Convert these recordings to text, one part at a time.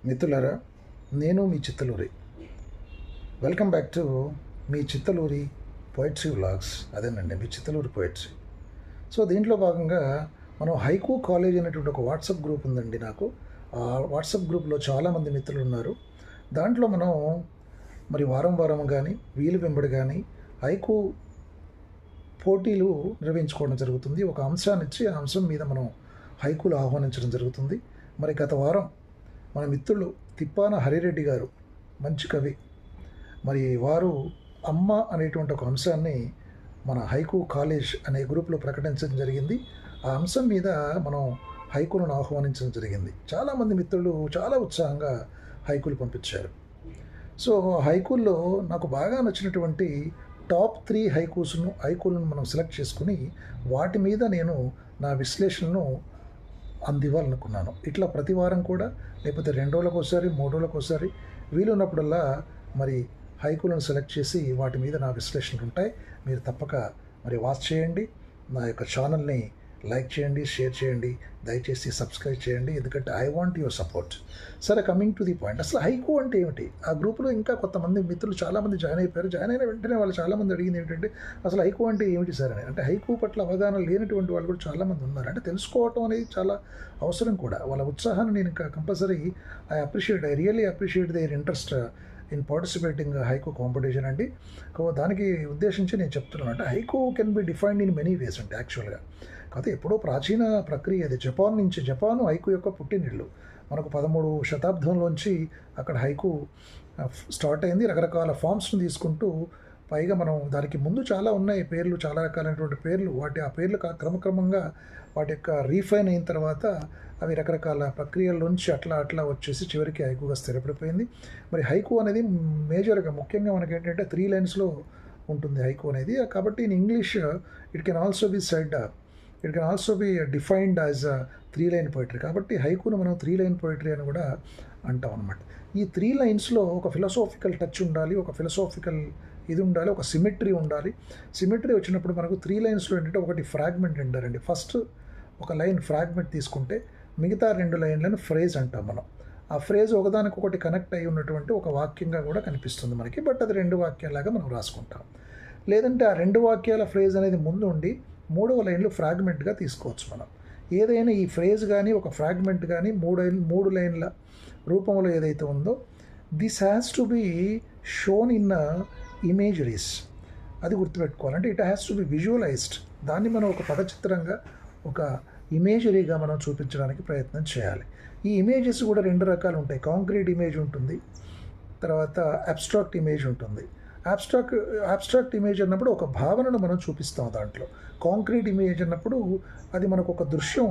మిత్రులారా, నేను మీ చిత్తలూరి. వెల్కమ్ బ్యాక్ టు మీ చిత్తలూరి పోయిట్రీ వ్లాగ్స్. అదేనండి, మీ చిత్తలూరి పోయిట్రీ. సో దీంట్లో భాగంగా మనం హైకూ కాలేజ్ అనేటువంటి ఒక వాట్సాప్ గ్రూప్ ఉందండి నాకు. ఆ వాట్సాప్ గ్రూప్లో చాలామంది మిత్రులు ఉన్నారు. దాంట్లో మనం మరి వారం వారం కానీ వీలు వెంబడి కానీ హైకూ పోటీలు నిర్వహించుకోవడం జరుగుతుంది. ఒక అంశాన్ని ఇచ్చి ఆ అంశం మీద మనం హైకూలు ఆహ్వానించడం జరుగుతుంది. మరి గత వారం మన మిత్రులు తిప్పాన హరిరెడ్డి గారు, మంచి కవి, మరి వారు అమ్మ అనేటువంటి ఒక అంశాన్ని మన హైకూ కాలేజ్ అనే గ్రూప్లో ప్రకటించడం జరిగింది. ఆ అంశం మీద మనం హైకూలను ఆహ్వానించడం జరిగింది. చాలామంది మిత్రులు చాలా ఉత్సాహంగా హైకూలు పంపించారు. సో హైకూల్లో నాకు బాగా నచ్చినటువంటి టాప్ 3 హైకూలను మనం సెలెక్ట్ చేసుకుని వాటి మీద నేను నా విశ్లేషణను అందివ్వాలనుకున్నాను. ఇట్లా ప్రతి వారం కూడా, లేకపోతే 2 రోజులకు ఒకసారి, 3 రోజులకు ఒకసారి వీలున్నప్పుడల్లా మరి హైకూలను సెలెక్ట్ చేసి వాటి మీద నా విశ్లేషణలు ఉంటాయి. మీరు తప్పక మరి వాచ్ చేయండి. నా యొక్క ఛానల్ని లైక్ చేయండి, షేర్ చేయండి, దయచేసి సబ్స్క్రైబ్ చేయండి. ఎందుకంటే ఐ వాంట్ యువర్ సపోర్ట్. సరే, కమింగ్ టు ది పాయింట్, అసలు హైకూ అంటే ఏమిటి? ఆ గ్రూప్లో ఇంకా కొంతమంది మిత్రులు చాలామంది జాయిన్ అయిపోయారు. జాయిన్ అయిన వెంటనే వాళ్ళు చాలామంది అడిగింది ఏంటంటే, అసలు హైకూ అంటే ఏమిటి సార్ అని. అంటే హైకూ పట్ల అవగాహన లేనటువంటి వాళ్ళు కూడా చాలామంది ఉన్నారు. అంటే తెలుసుకోవటం అనేది చాలా అవసరం కూడా. వాళ్ళ ఉత్సాహాన్ని నేను ఇంకా compulsory I really appreciate their interest in participating haiku competition అండి. దానికి ఉద్దేశించి నేను చెప్తున్నాను. అంటే haiku can be defined in many ways అంటే యాక్చువల్గా. కాకపోతే ఎప్పుడో ప్రాచీన ప్రక్రియ అది. జపాను హైకూ యొక్క పుట్టినిల్లు. మనకు 13వ శతాబ్దంలోంచి అక్కడ హైకూ స్టార్ట్ అయింది. రకరకాల ఫామ్స్ను తీసుకుంటూ, పైగా మనం దానికి ముందు చాలా ఉన్నాయి పేర్లు, చాలా రకాలైనటువంటి పేర్లు. ఆ పేర్లు క్రమక్రమంగా వాటి యొక్క రీఫైన్ అయిన తర్వాత అవి రకరకాల ప్రక్రియల్లోంచి అట్లా వచ్చేసి చివరికి హైకూగా స్థిరపడిపోయింది. మరి హైకూ అనేది మేజర్గా, ముఖ్యంగా మనకి ఏంటంటే 3 లైన్స్లో ఉంటుంది హైకూ అనేది. కాబట్టి in English it can also be defined as 3 line poetry. కాబట్టి హైకూను మనం 3 లైన్ పోయిటరీ అని కూడా అంటాం అనమాట. ఈ 3 లైన్స్లో ఒక ఫిలసాఫికల్ టచ్ ఉండాలి, ఒక ఫిలసాఫికల్ ఇది ఉండాలి, ఒక సిమెట్రీ ఉండాలి. సిమెట్రీ వచ్చినప్పుడు మనకు 3 లైన్స్లో ఏంటంటే ఒకటి ఫ్రాగ్మెంట్ అంటారండి. ఫస్ట్ ఒక లైన్ ఫ్రాగ్మెంట్ తీసుకుంటే మిగతా 2 లైన్లను ఫ్రేజ్ అంటాం మనం. ఆ ఫ్రేజ్ ఒకదానికొకటి కనెక్ట్ అయి ఉన్నటువంటి ఒక వాక్యంగా కూడా కనిపిస్తుంది మనకి. బట్ అది 2 వాక్యాలాగా మనం రాసుకుంటాం. లేదంటే ఆ 2 వాక్యాల ఫ్రేజ్ అనేది ముందు ఉండి 3వ లైన్లు ఫ్రాగ్మెంట్గా తీసుకోవచ్చు మనం. ఏదైనా ఈ ఫ్రేజ్ కానీ ఒక ఫ్రాగ్మెంట్ కానీ 3 లైన్ల రూపంలో ఏదైతే ఉందో, this has to be shown in imageries. అది గుర్తుపెట్టుకోవాలంటే it has to be visualised. దాన్ని మనం ఒక పటచిత్రంగా, ఒక ఇమేజరీగా మనం చూపించడానికి ప్రయత్నం చేయాలి. ఈ ఇమేజెస్ కూడా 2 రకాలు ఉంటాయి. కాంక్రీట్ ఇమేజ్ ఉంటుంది, తర్వాత అబ్స్ట్రాక్ట్ ఇమేజ్ ఉంటుంది. అబ్స్ట్రాక్ట్ ఇమేజ్ అన్నప్పుడు ఒక భావనను మనం చూపిస్తాం దాంట్లో. కాంక్రీట్ ఇమేజ్ అన్నప్పుడు అది మనకు ఒక దృశ్యం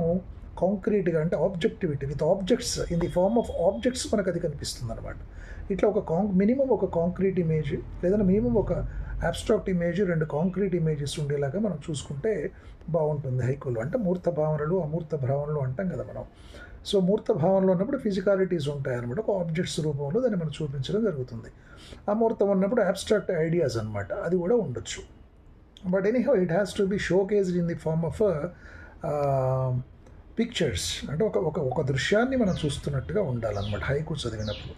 కాంక్రీట్గా, అంటే objectivity with objects, in the form of objects మనకు అది కనిపిస్తుంది అనమాట. ఇట్లా మినిమం ఒక కాంక్రీట్ ఇమేజ్, లేదా మినిమం ఒక అబ్స్ట్రాక్ట్ ఇమేజ్, 2 కాంక్రీట్ ఇమేజెస్ ఉండేలాగా మనం చూసుకుంటే బాగుంటుంది హైకూలో. అంటే మూర్త భావనలు, అమూర్త భావనలు అంటాం కదా మనం. సో మూర్త భావనలో ఉన్నప్పుడు ఫిజికాలిటీస్ ఉంటాయి అనమాట. ఒక ఆబ్జెక్ట్స్ రూపంలో దాన్ని మనం చూపించడం జరుగుతుంది. అమూర్తం ఉన్నప్పుడు అబ్స్ట్రాక్ట్ ఐడియాస్ అనమాట, అది కూడా ఉండొచ్చు. But anyhow it has to be showcased in the form of pictures. అంటే ఒక దృశ్యాన్ని మనం చూస్తున్నట్టుగా ఉండాలన్నమాట హైకూ చదివినప్పుడు.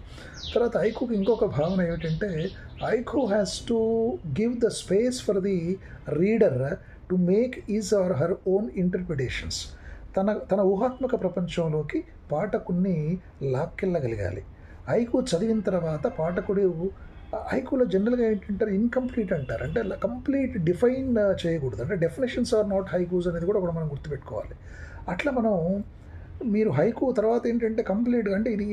తర్వాత హైకూకి ఇంకొక భావన ఏమిటంటే, haiku has to give the space for the reader to make is or her own interpretations. తన ఊహాత్మక ప్రపంచంలోకి పాఠకుడిని లాక్కెళ్ళగలగాలి. హైకూ చదివిన తర్వాత పాఠకుడు, హైకూలో జనరల్గా ఏంటంటారు, ఇన్కంప్లీట్ అంటారు. అంటే కంప్లీట్ డిఫైన్ చేయకూడదు. అంటే డెఫినేషన్స్ ఆర్ నాట్ హైకూస్ అనేది కూడా మనం గుర్తుపెట్టుకోవాలి. అట్లా మనం, మీరు హైకూ తర్వాత ఏంటంటే కంప్లీట్గా, అంటే ఇది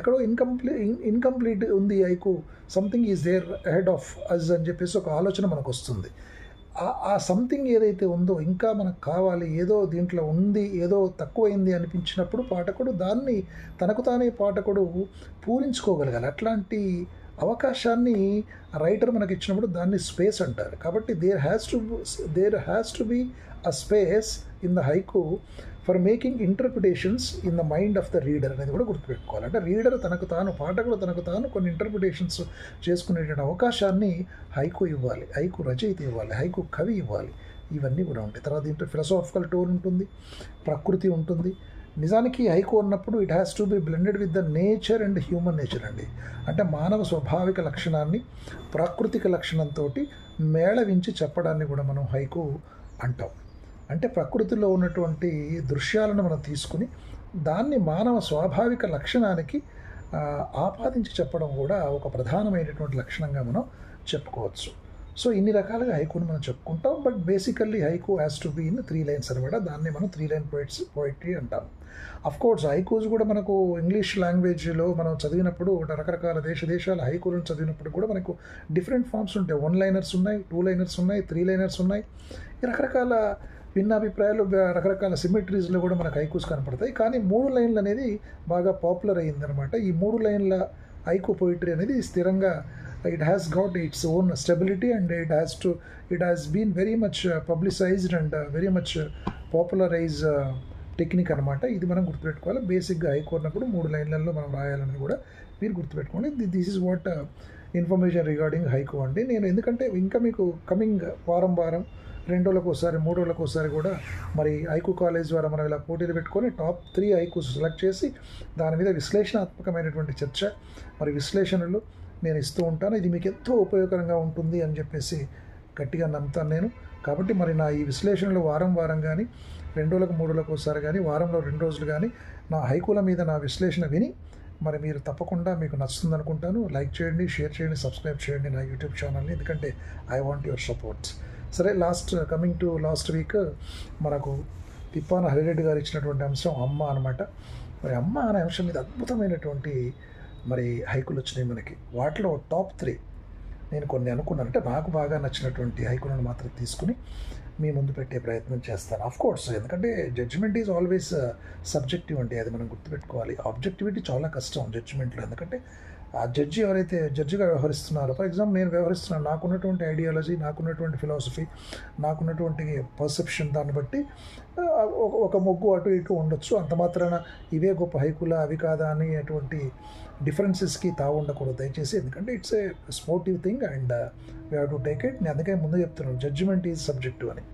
ఎక్కడో ఇన్కంప్లీట్ ఉంది haiku, something is there ahead of us అని చెప్పేసి ఒక ఆలోచన మనకు వస్తుంది. ఆ సంథింగ్ ఏదైతే ఉందో, ఇంకా మనకు కావాలి, ఏదో దీంట్లో ఉంది, ఏదో తక్కువైంది అనిపించినప్పుడు పాఠకుడు దాన్ని తనకు తానే పాఠకుడు పూరించుకోగలగాలి. అట్లాంటి అవకాశాన్ని రైటర్ మనకి ఇచ్చినప్పుడు దాన్ని స్పేస్ అంటారు. కాబట్టి there has to be a space in the haiku for making interpretations in the mind of the reader అనేది కూడా గుర్తుపెట్టుకోవాలి. అంటే రీడర్ పాఠకుడు తనకు తాను కొన్ని ఇంటర్ప్రిటేషన్స్ చేసుకునేటువంటి అవకాశాన్ని హైకూ ఇవ్వాలి, హైకూ రచయిత ఇవ్వాలి, హైకూ కవి ఇవ్వాలి. ఇవన్నీ కూడా ఉంటాయి. తర్వాత దీంట్లో ఫిలసాఫికల్ టోన్ ఉంటుంది, ప్రకృతి ఉంటుంది, నిజానికి హైకు అన్నప్పుడు it has to B blended with the nature and human nature అండి. అంటే మానవ స్వాభావిక లక్షణాన్ని ప్రాకృతిక లక్షణంతో మేళవించి చెప్పడాన్ని కూడా మనం హైకు అంటాం. అంటే ప్రకృతిలో ఉన్నటువంటి దృశ్యాలను మనం తీసుకుని దాన్ని మానవ స్వాభావిక లక్షణానికి ఆపాదించి చెప్పడం కూడా ఒక ప్రధానమైనటువంటి లక్షణంగా మనం చెప్పుకోవచ్చు. సో ఇన్ని రకాలుగా హైకుని మనం చెప్పుకుంటాం. But basically haiku has to be in 3 lines అనమాట. దాన్ని మనం 3 లైన్ పోయిట్రీ అంటాం. కోర్స్ హైకూస్ కూడా మనకు ఇంగ్లీష్ లాంగ్వేజ్లో మనం చదివినప్పుడు రకరకాల దేశాల హైకూలను చదివినప్పుడు కూడా మనకు డిఫరెంట్ ఫామ్స్ ఉంటాయి. 1 లైనర్స్ ఉన్నాయి, 2 లైనర్స్ ఉన్నాయి, 3 లైనర్స్ ఉన్నాయి. ఈ రకరకాల భిన్నాభిప్రాయాలు, రకరకాల సిమెట్రీస్లో కూడా మనకు హైకూస్ కనపడతాయి. కానీ 3 లైన్లు అనేది బాగా పాపులర్ అయ్యిందనమాట. ఈ 3 లైన్ల హైకు పోయిటరీ అనేది స్థిరంగా it has got its own stability and it has been very much publicized and very much popularized technique అనమాట. ఇది మనం గుర్తుపెట్టుకోవాలి. బేసిక్గా హైకు అన్నప్పుడు 3 లైన్లలో మనం రాయాలని కూడా మీరు గుర్తుపెట్టుకోండి. This is what information regarding haiku అండి. నేను ఎందుకంటే ఇంకా మీకు కమింగ్ వారం 2 రోజులకు ఒకసారి 3 రోజులకు ఒకసారి కూడా మరి హైకు కాలేజ్ ద్వారా మనం ఇలా పోటీలు పెట్టుకొని టాప్ 3 హైకుస్ సెలెక్ట్ చేసి దాని మీద విశ్లేషణాత్మకమైనటువంటి చర్చ మరి విశ్లేషణలు నేను ఇస్తూ ఉంటాను. ఇది మీకు ఎంతో ఉపయోగకరంగా ఉంటుంది అని చెప్పేసి గట్టిగా నమ్ముతాను నేను. కాబట్టి మరి నా ఈ విశ్లేషణలు వారం కానీ 2 రోజులకు 3 రోజులకు ఒకసారి కానీ వారంలో 2 రోజులు కానీ నా హైకుల మీద నా విశ్లేషణ విని మరి మీరు తప్పకుండా మీకు నచ్చుతుంది అనుకుంటాను. లైక్ చేయండి, షేర్ చేయండి, సబ్స్క్రైబ్ చేయండి నా యూట్యూబ్ ఛానల్ని. ఎందుకంటే ఐ వాంట్ యువర్ సపోర్ట్. సరే, కమింగ్ టు లాస్ట్ వీక్ మనకు తిప్పాన హరిరెడ్డి గారు ఇచ్చినటువంటి అంశం అమ్మ అనమాట. మరి అమ్మ అనే అంశం మీద అద్భుతమైనటువంటి మరి హైకులు వచ్చినాయి మనకి. వాటిలో టాప్ 3 నేను కొన్ని అనుకున్నాను. అంటే నాకు బాగా నచ్చినటువంటి హైకులను మాత్రం తీసుకుని మీ ముందు పెట్టే ప్రయత్నం చేస్తాను. కోర్స్ ఎందుకంటే జడ్జిమెంట్ ఈజ్ ఆల్వేస్ సబ్జెక్టివ్ అండి. అది మనం గుర్తుపెట్టుకోవాలి. ఆబ్జెక్టివిటీ చాలా కష్టం జడ్జిమెంట్లో. ఎందుకంటే ఆ జడ్జి ఎవరైతే జడ్జిగా వ్యవహరిస్తున్నారో, ఫర్ ఎగ్జాంపుల్ నేను వ్యవహరిస్తున్నాను, నాకున్నటువంటి ఐడియాలజీ, నాకున్నటువంటి ఫిలాసఫీ, నాకున్నటువంటి పర్సెప్షన్, దాన్ని బట్టి ఒక మొగ్గు అటు ఇటు ఉండొచ్చు. అంత మాత్రాన ఇవే గొప్ప హైకులా అవి కాదా అని అటువంటి డిఫరెన్సెస్కి తావు ఉండకూడదు దయచేసి. ఎందుకంటే it's a sportive thing and we have to take it. నేను అందుకే ముందు చెప్తున్నాను, జడ్జిమెంట్ ఈజ్ సబ్జెక్టివ్ అని.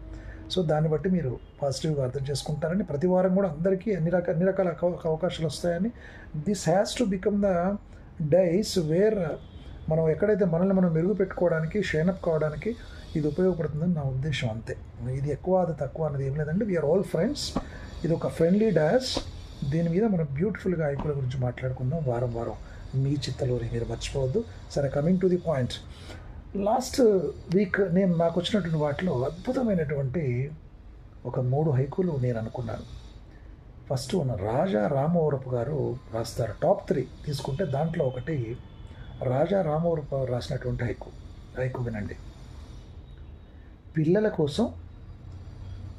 సో దాన్ని బట్టి మీరు పాజిటివ్గా అర్థం చేసుకుంటారని, ప్రతి వారం కూడా అందరికీ అన్ని రకాల అవకాశాలు వస్తాయని. This has to become the dais where మనం ఎక్కడైతే మనల్ని మనం మెరుగుపెట్టుకోవడానికి, షైనప్ కావడానికి ఇది ఉపయోగపడుతుందని నా ఉద్దేశం. అంతే. ఇది ఎక్కువ అది తక్కువ అనేది ఏం లేదండి. We are all friends. ఇది ఒక ఫ్రెండ్లీ డాష్. దీని మీద మనం బ్యూటిఫుల్గా హైకుల గురించి మాట్లాడుకుందాం వారం మీ చిత్తలూరి. మీరు మర్చిపోవద్దు. సరే, coming to the point. Last week నాకు వచ్చినటువంటి వాటిలో అద్భుతమైనటువంటి ఒక 3 హైకులు నేను అనుకున్నాను. ఫస్ట్ రాజా రామవరపు గారు రాస్తారు. టాప్ 3 తీసుకుంటే దాంట్లో ఒకటి రాజా రామవరపు గారు రాసినటువంటి హైకు వినండి. పిల్లల కోసం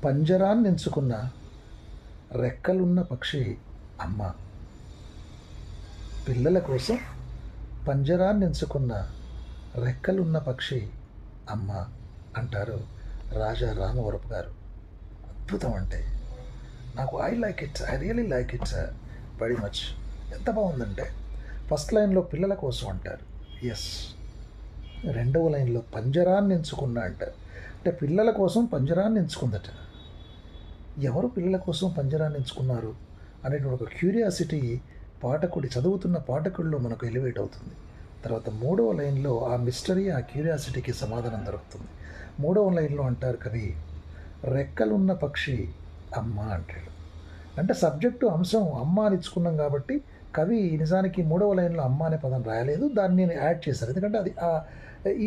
పంజరాన్ని ఎంచుకున్న రెక్కలున్న పక్షి అమ్మ. పిల్లల కోసం పంజరాన్ని ఎంచుకున్న రెక్కలున్న పక్షి అమ్మ అంటారు రాజా రామవరపు గారు. అద్భుతం. అంటే నాకు I really like it very much. ఎంత బాగుందంటే, ఫస్ట్ లైన్లో పిల్లల కోసం అంటారు, ఎస్. 2వ లైన్లో పంజరాన్ని ఎంచుకున్నా అంటారు. అంటే పిల్లల కోసం పంజరాన్ని ఎంచుకుందట. ఎవరు పిల్లల కోసం పంజరాన్ని ఎంచుకున్నారు అనేటువంటి ఒక క్యూరియాసిటీ చదువుతున్న పాఠకుల్లో మనకు ఎలివేట్ అవుతుంది. తర్వాత 3వ లైన్లో ఆ మిస్టరీ, ఆ క్యూరియాసిటీకి సమాధానం దొరుకుతుంది. 3వ లైన్లో అంటారు కవి, రెక్కలున్న పక్షి అమ్మ అంటాడు. అంటే సబ్జెక్టు అంశం అమ్మ అని ఇచ్చుకున్నాం కాబట్టి కవి నిజానికి 3వ లైన్లో అమ్మ అనే పదం రాయలేదు, దాన్ని నేను యాడ్ చేశాను. ఎందుకంటే అది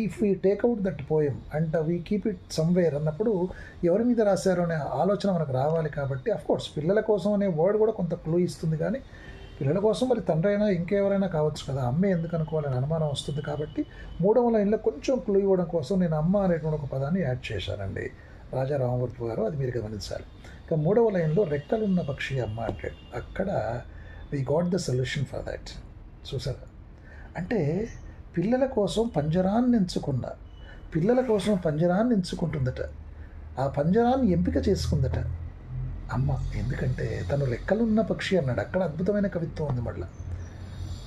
if we take out that poem and we keep it somewhere అన్నప్పుడు ఎవరి మీద రాశారు అనే ఆలోచన మనకు రావాలి. కాబట్టి అఫ్కోర్స్ పిల్లల కోసం అనే వర్డ్ కూడా కొంత క్లూ ఇస్తుంది. కానీ పిల్లల కోసం మరి తండ్రి అయినా ఇంకెవరైనా కావచ్చు కదా, అమ్మే ఎందుకు అనుకోవాలని అనుమానం వస్తుంది. కాబట్టి 3వ లైన్లో కొంచెం క్లూ ఇవ్వడం కోసం నేను అమ్మ అనేటువంటి ఒక పదాన్ని యాడ్ చేశానండి రాజా రామవరపు గారు. అది మీరు గమనించాలి. ఇక 3వ లైన్లో రెక్కలున్న పక్షి అమ్మ అంటాడు. అక్కడ we got the solution for that. చూసారా? అంటే పిల్లల కోసం పంజరాన్ని ఎంచుకుంటుందట. ఆ పంజరాన్ని ఎంపిక చేసుకుందట అమ్మ. ఎందుకంటే తను రెక్కలున్న పక్షి అన్నాడు. అక్కడ అద్భుతమైన కవిత్వం ఉంది. మళ్ళీ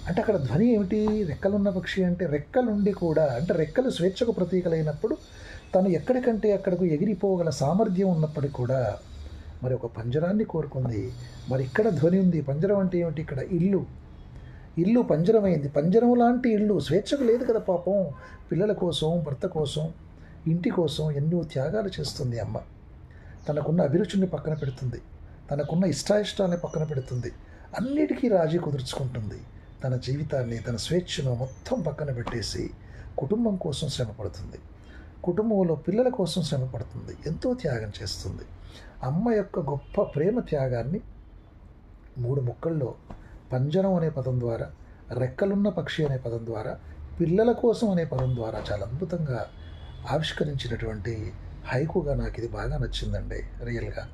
అంటే అక్కడ ధ్వని ఏమిటి? రెక్కలున్న పక్షి అంటే రెక్కలుండి కూడా, అంటే రెక్కలు స్వేచ్ఛకు ప్రతీకలైనప్పుడు తను ఎక్కడికంటే అక్కడకు ఎగిరిపోగల సామర్థ్యం ఉన్నప్పటికీ కూడా మరి ఒక పంజరాన్ని కోరుకుంది. మరి ఇక్కడ ధ్వని ఉంది. పంజరం అంటే ఏమిటి? ఇక్కడ ఇల్లు. ఇల్లు పంజరమైంది. పంజరం లాంటి ఇల్లు స్వేచ్ఛకు లేదు కదా పాపం. పిల్లల కోసం, భర్త కోసం, ఇంటి కోసం ఎన్నో త్యాగాలు చేస్తుంది అమ్మ. తనకున్న అభిరుచిని పక్కన పెడుతుంది, తనకున్న ఇష్టాయిష్టాలని పక్కన పెడుతుంది, అన్నిటికీ రాజీ కుదుర్చుకుంటుంది. తన జీవితాన్ని, తన స్వేచ్ఛను మొత్తం పక్కన పెట్టేసి కుటుంబం కోసం శ్రమపడుతుంది, కుటుంబంలో పిల్లల కోసం శ్రమపడుతుంది, ఎంతో త్యాగం చేస్తుంది. అమ్మ యొక్క గొప్ప ప్రేమ త్యాగాన్ని 3 ముక్కల్లో పంజరం అనే పదం ద్వారా, రెక్కలున్న పక్షి అనే పదం ద్వారా, పిల్లల కోసం అనే పదం ద్వారా చాలా అద్భుతంగా ఆవిష్కరించినటువంటి హైకుగా నాకు ఇది బాగా నచ్చిందండి రియల్గా.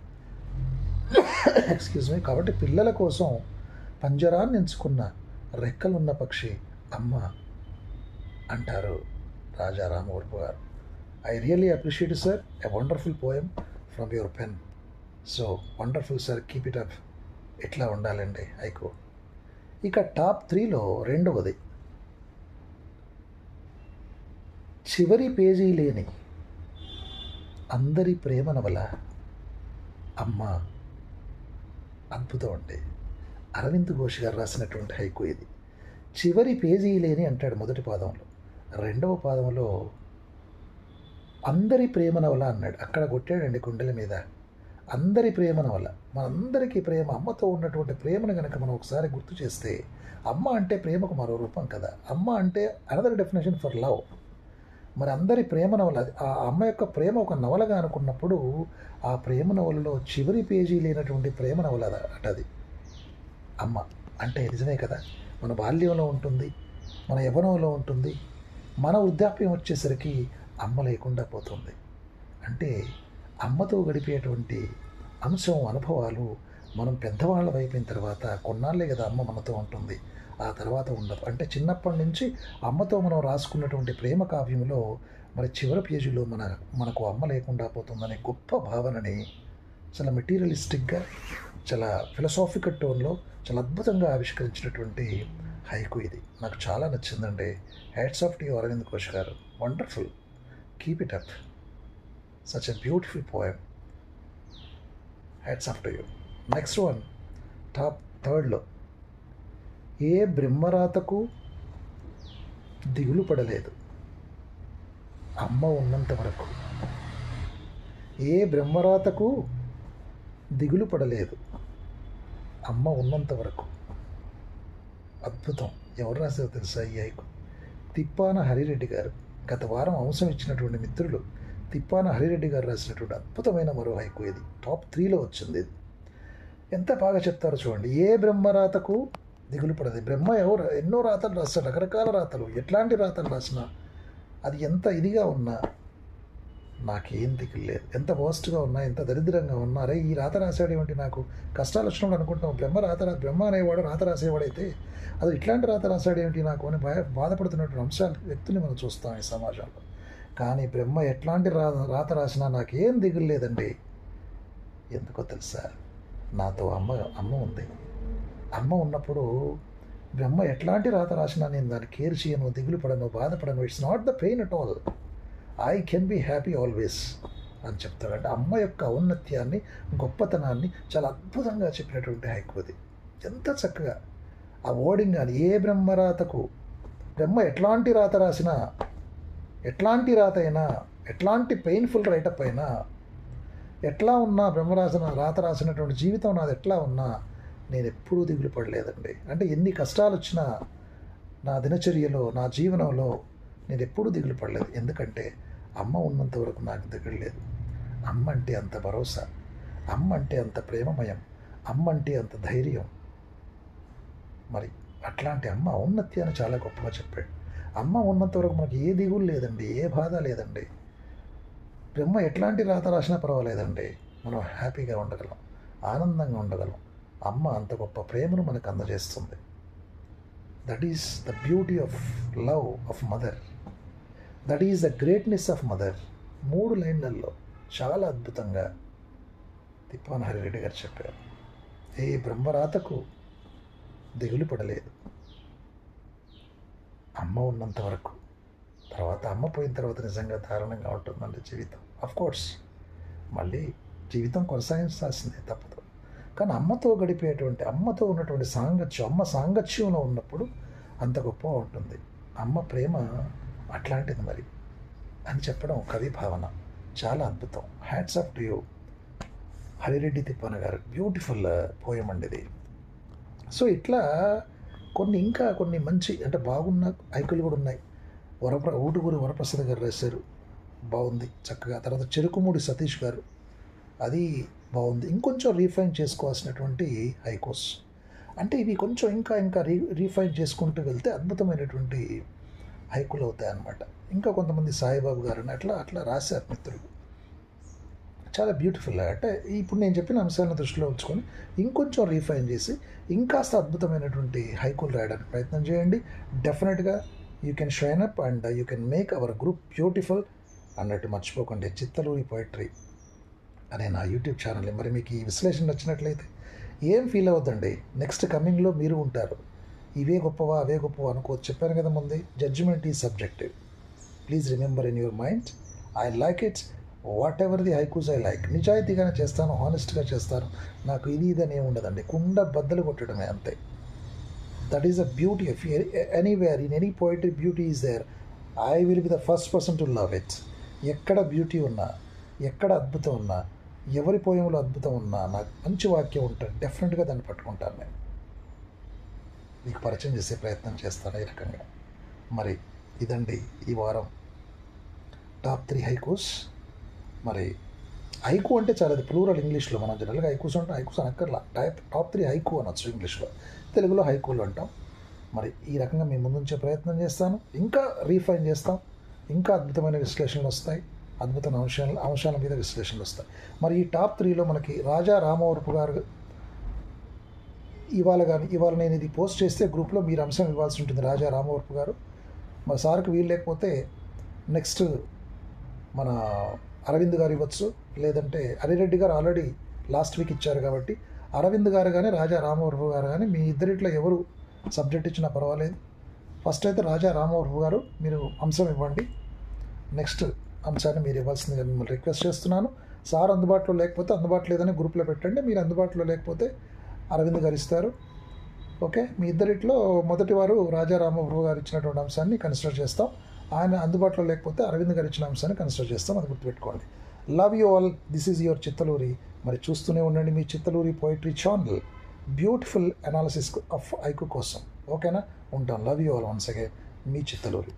Excuse me. కాబట్టి పిల్లల కోసం పంజరాన్ని ఎంచుకున్న రెక్కలున్న పక్షి అమ్మ అంటారు రాజా రామవరపు గారు. I really appreciate sir, a wonderful poem from your pen. So wonderful sir, keep it up. ఎట్లా ఉండాలండి హైకు. ఇక టాప్ 3లో రెండవది, చివరి పేజీ లేని అందరి ప్రేమ నవల అమ్మ. అద్భుతం అండి. అరవింద్ ఘోష్ గారు రాసినటువంటి హైకు ఇది. చివరి పేజీ లేని అంటాడు మొదటి పాదంలో, రెండవ పాదంలో అందరి ప్రేమ నవల అన్నాడు. అక్కడ కొట్టాడండి గుండెల మీద. అందరి ప్రేమ నవల, మనందరికీ ప్రేమ, అమ్మతో ఉన్నటువంటి ప్రేమను కనుక మనం ఒకసారి గుర్తు చేస్తే, అమ్మ అంటే ప్రేమకు మరో రూపం కదా. అమ్మ అంటే అనదర్ డెఫినేషన్ ఫర్ లవ్. మరి అందరి ప్రేమ నవల, ఆ అమ్మ యొక్క ప్రేమ ఒక నవలగా అనుకున్నప్పుడు, ఆ ప్రేమ నవలలో చివరి పేజీ లేనటువంటి ప్రేమ నవల అటది అమ్మ అంటే. నిజమే కదా. మన బాల్యంలో ఉంటుంది, మన యవ్వనంలో ఉంటుంది, మన వృద్ధాప్యం వచ్చేసరికి అమ్మ లేకుండా పోతుంది. అంటే అమ్మతో గడిపేటువంటి అంశం, అనుభవాలు మనం పెద్దవాళ్ళ అయిపోయిన తర్వాత కొన్నాళ్ళే కదా అమ్మ మనతో ఉంటుంది, ఆ తర్వాత ఉండదు. అంటే చిన్నప్పటి నుంచి అమ్మతో మనం రాసుకున్నటువంటి ప్రేమ కావ్యంలో మరి చివరి పేజీలో మనకు అమ్మ లేకుండా పోతుందనే గొప్ప భావనని చాలా మెటీరియలిస్టిక్గా, చాలా ఫిలసాఫికల్ టోన్లో చాలా అద్భుతంగా ఆవిష్కరించినటువంటి హైకు ఇది. నాకు చాలా నచ్చిందండి. Hats off to you Aravind Ghosh గారు. Wonderful, keep it up. Such a beautiful poem. Hats off to you. Next one, top 3లో, ఏ బ్రహ్మరాతకు దిగులు పడలేదు అమ్మ ఉన్నంత వరకు. ఏ బ్రహ్మరాతకు దిగులు పడలేదు అమ్మ ఉన్నంత వరకు. అద్భుతం. ఎవరు రాశారో తెలుసా ఈ హైకు? తిప్పాన హరిరెడ్డి గారు. గత వారం అంశం ఇచ్చినటువంటి మిత్రులు తిప్పాన హరిరెడ్డి గారు రాసినటువంటి అద్భుతమైన మరో హైకు ఇది. టాప్ 3లో వచ్చింది ఇది. ఎంత బాగా చెప్తారో చూడండి. ఏ బ్రహ్మరాతకు దిగులు పడదు. బ్రహ్మ ఎవరు ఎన్నో రాతలు రాస్తాడు, రకరకాల రాతలు. ఎట్లాంటి రాతలు రాసినా, అది ఎంత ఇదిగా ఉన్నా నాకేం దిగులు లేదు. ఎంత వర్స్ట్గా ఉన్నా, ఎంత దరిద్రంగా ఉన్నా, అరే ఈ రాత రాశాడు ఏమిటి, నాకు కష్టాలు వచ్చినప్పుడు అనుకుంటాం. బ్రహ్మ అనేవాడు రాత రాసేవాడైతే అది ఇట్లాంటి రాత రాశాడు ఏమిటి నాకు అని బాధపడుతున్నటువంటి అంశాలు, వ్యక్తుల్ని మనం చూస్తాం ఈ సమాజంలో. కానీ బ్రహ్మ ఎట్లాంటి రాత రాసినా నాకేం దిగులు లేదండి. ఎందుకో తెలుసా? నాతో అమ్మ ఉంది. అమ్మ ఉన్నప్పుడు బ్రహ్మ ఎట్లాంటి రాత రాసినా నేను దాన్ని కేర్ చేయను, దిగులు పడను, బాధపడను. It's not the pain at all. I can be happy always అని చెప్తాడు. అంటే అమ్మ యొక్క ఔన్నత్యాన్ని, గొప్పతనాన్ని చాలా అద్భుతంగా చెప్పినటువంటి హైకు అది. ఎంత చక్కగా ఆ వర్డింగ్ కానీ, ఏ బ్రహ్మరాతకు, బ్రహ్మ ఎట్లాంటి రాత రాసినా, ఎట్లాంటి రాత అయినా, ఎట్లాంటి పెయిన్ఫుల్ రైటప్ అయినా, ఎట్లా ఉన్నా, రాత రాసినటువంటి జీవితం నాది ఎట్లా ఉన్నా నేను ఎప్పుడూ దిగులు పడలేదండి. అంటే ఎన్ని కష్టాలు వచ్చినా నా దినచర్యలో, నా జీవనంలో నేను ఎప్పుడూ దిగులు పడలేదు. ఎందుకంటే అమ్మ ఉన్నంత వరకు నాకు దిగులు లేదు. అమ్మ అంటే అంత భరోసా, అమ్మ అంటే అంత ప్రేమమయం, అమ్మ అంటే అంత ధైర్యం. మరి అట్లాంటి అమ్మ ఔన్నత్యాన్ని చాలా గొప్పగా చెప్పాడు. అమ్మ ఉన్నంత వరకు మనకి ఏ దిగులు లేదండి, ఏ బాధ లేదండి. బ్రహ్మ ఎట్లాంటి రాత రాసినా పర్వాలేదండి, మనం హ్యాపీగా ఉండగలం, ఆనందంగా ఉండగలం. అమ్మ అంత గొప్ప ప్రేమను మనకు అందజేస్తుంది. That is the beauty of love of mother. That is the greatness of mother. 3 లైన్లలో చాలా అద్భుతంగా తిప్పాన హరిరెడ్డి గారు చెప్పారు. ఏ బ్రహ్మరాతకు దిగులు పడలేదు అమ్మ ఉన్నంత వరకు. తర్వాత అమ్మ పోయిన తర్వాత నిజంగా దారుణంగా ఉంటుందండి జీవితం. కోర్స్ మళ్ళీ జీవితం కొనసాగించాల్సిందే, తప్పదు. కానీ అమ్మతో గడిపేటువంటి, అమ్మతో ఉన్నటువంటి సాంగత్యం, అమ్మ సాంగత్యంలో ఉన్నప్పుడు అంత గొప్పగా ఉంటుంది. అమ్మ ప్రేమ అట్లాంటిది మరి అని చెప్పడం కవి భావన. చాలా అద్భుతం. Hats off to you Hari Reddy Tippana గారు. బ్యూటిఫుల్ పోయం అండి ఇది. సో ఇట్లా ఇంకా కొన్ని మంచి అంటే బాగున్న హైకులు కూడా ఉన్నాయి. ఊటుగురు వరప్రసాద్ గారు రాశారు, బాగుంది చక్కగా. తర్వాత చెరుకుమూడి సతీష్ గారు, అది బాగుంది. ఇంకొంచెం రీఫైన్ చేసుకోవాల్సినటువంటి హైకోస్ అంటే ఇవి కొంచెం ఇంకా రీఫైన్ చేసుకుంటూ వెళ్తే అద్భుతమైనటువంటి హైకులు అవుతాయి అన్నమాట. ఇంకా కొంతమంది సాయిబాబు గారు అట్లా రాశారు మిత్రులు, చాలా బ్యూటిఫుల్. అంటే ఇప్పుడు నేను చెప్పిన అంశాలను దృష్టిలో ఉంచుకొని ఇంకొంచెం రీఫైన్ చేసి ఇంకాస్త అద్భుతమైనటువంటి హైకులు రాయడానికి ప్రయత్నం చేయండి. డెఫినెట్గా you can shine up and you can make our group beautiful అన్నట్టు మర్చిపోకండి. చిత్తలూరి పోయిటరీ అనే నా యూట్యూబ్ ఛానల్ని. మరి మీకు ఈ విశ్లేషణ నచ్చినట్లయితే ఏం ఫీల్ అవ్వద్దండి, నెక్స్ట్ కమింగ్లో మీరు ఉంటారు. ఇవే గొప్పవా అవే గొప్పవా అనుకోవచ్చు, చెప్పాను కదా ముందే. Judgement is subjective. Please remember in your mind, I like it whatever the haikus I like. నిజాయితీగానే చేస్తాను, హానెస్ట్గా చేస్తాను. నాకు ఇది అని ఏమి ఉండదండి, కుండ బద్దలు కొట్టడమే అంతే. That is a beauty of anywhere in any poetry. Beauty is there. I will be the first person to love it. ఎక్కడ బ్యూటీ ఉన్నా, ఎక్కడ అద్భుతం ఉన్నా, ఎవరి పోయంలో అద్భుతం ఉన్నా, నాకు మంచి వాక్యం ఉంటుంది, డెఫినెట్గా దాన్ని పట్టుకుంటాను. నేను మీకు పరిచయం చేసే ప్రయత్నం చేస్తాను ఈ రకంగా. మరి ఇదండి ఈ వారం టాప్ 3 హైకూస్. మరి హైకు అంటే చాలా అది ప్లూరల్ ఇంగ్లీష్లో. మనం జనరల్గా హైకూస్ అంటే హైకూస్ అనక్కర్లా, టాప్ 3 హైకు అనొచ్చు ఇంగ్లీష్లో. తెలుగులో హైకూలు అంటాం. మరి ఈ రకంగా మీ ముందుంచే ప్రయత్నం చేస్తాను. ఇంకా రీఫైన్ చేస్తాం, ఇంకా అద్భుతమైన విశ్లేషణలు వస్తాయి, అద్భుతమైన అంశాల మీద విశ్లేషణలు వస్తాయి. మరి ఈ టాప్ 3లో మనకి రాజా రామవరపు గారు ఇవాళ నేను ఇది పోస్ట్ చేస్తే గ్రూప్లో మీరు అంశం ఇవ్వాల్సి ఉంటుంది. రాజా రామవరపు గారు. మరి సార్కి వీలు లేకపోతే నెక్స్ట్ మన అరవింద్ గారు ఇవ్వచ్చు, లేదంటే హరిరెడ్డి గారు ఆల్రెడీ లాస్ట్ వీక్ ఇచ్చారు కాబట్టి అరవింద్ గారు కానీ రాజా రామవరపు గారు కానీ మీ ఇద్దరిట్లో ఎవరు సబ్జెక్ట్ ఇచ్చినా పర్వాలేదు. ఫస్ట్ అయితే రాజా రామవరపు గారు మీరు అంశం ఇవ్వండి, నెక్స్ట్ అంశాన్ని మీరు ఇవ్వాల్సిందిగా మిమ్మల్ని రిక్వెస్ట్ చేస్తున్నాను. సార్ అందుబాటులో లేకపోతే అందుబాటులో లేదని గ్రూప్లో పెట్టండి. మీరు అందుబాటులో లేకపోతే అరవింద్ గారు ఇస్తారు. ఓకే, మీ ఇద్దరిట్లో మొదటి వారు రాజా రామవరపు గారు ఇచ్చినటువంటి అంశాన్ని కన్సిడర్ చేస్తాం. ఆయన అందుబాటులో లేకపోతే అరవింద్ గారు ఇచ్చిన అంశాన్ని కన్సిడర్ చేస్తాం, అది గుర్తుపెట్టుకోండి. Love you all. This is your Chittaluri. మరి చూస్తూనే ఉండండి మీ Chittaluri poetry channel, beautiful analysis of haiku కోసం. ఓకేనా, ఉంటాం. Love you all once again, మీ చిత్తలూరి.